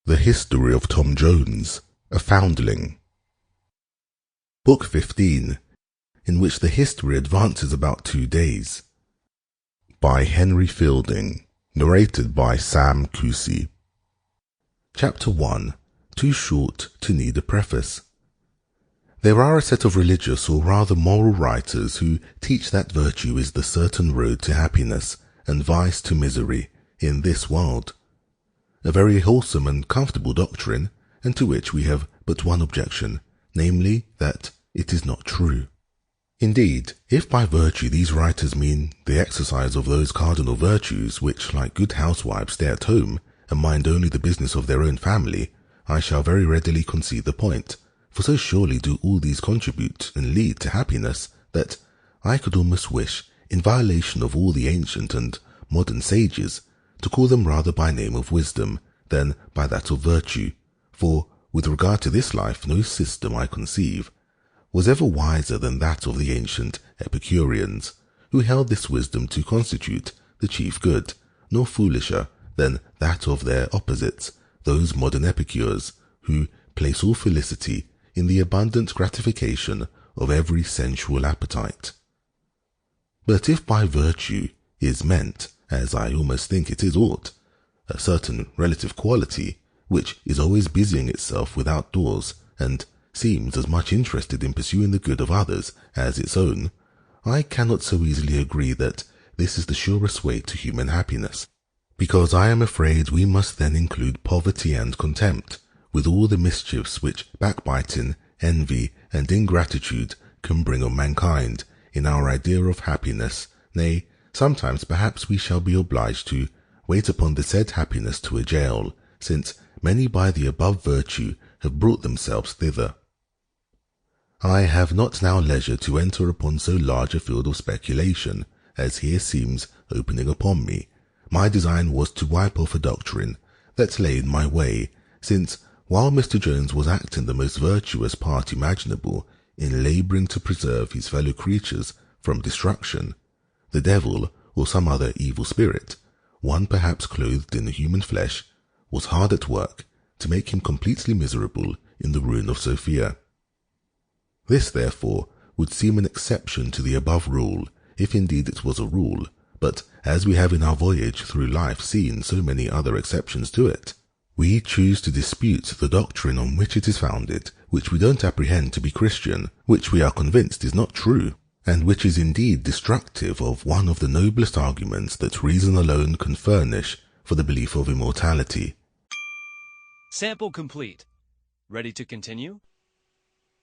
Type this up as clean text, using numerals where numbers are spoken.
The History of Tom Jones, a Foundling. Book 15, in which the history advances about 2 days. By Henry Fielding, narrated by Sam Cousy. Chapter 1, too short to need a preface. There are a set of religious or rather moral writers who teach that virtue is the certain road to happiness and vice to misery in this world. A very wholesome and comfortable doctrine, and to which we have but one objection, namely that it is not true. Indeed, if by virtue these writers mean the exercise of those cardinal virtues which, like good housewives, stay at home and mind only the business of their own family, I shall very readily concede the point, for so surely do all these contribute and lead to happiness, that I could almost wish, in violation of all the ancient and modern sages, to call them rather by name of wisdom than by that of virtue, for with regard to this life no system, I conceive, was ever wiser than that of the ancient Epicureans, who held this wisdom to constitute the chief good, nor foolisher than that of their opposites, those modern epicures, who place all felicity in the abundant gratification of every sensual appetite. But if by virtue is meant, as I almost think it is ought, a certain relative quality, which is always busying itself without doors, and seems as much interested in pursuing the good of others as its own, I cannot so easily agree that this is the surest way to human happiness, because I am afraid we must then include poverty and contempt, with all the mischiefs which backbiting, envy, and ingratitude can bring on mankind, in our idea of happiness. Nay, sometimes perhaps we shall be obliged to wait upon the said happiness to a jail, since many by the above virtue have brought themselves thither. I have not now leisure to enter upon so large a field of speculation as here seems opening upon me. My design was to wipe off a doctrine that lay in my way, since while Mr. Jones was acting the most virtuous part imaginable in labouring to preserve his fellow creatures from destruction, the devil, or some other evil spirit, one perhaps clothed in human flesh, was hard at work to make him completely miserable in the ruin of Sophia. This, therefore, would seem an exception to the above rule, if indeed it was a rule, but as we have in our voyage through life seen so many other exceptions to it, we choose to dispute the doctrine on which it is founded, which we don't apprehend to be Christian, which we are convinced is not true, and which is indeed destructive of one of the noblest arguments that reason alone can furnish for the belief of immortality. Sample complete. Ready to continue?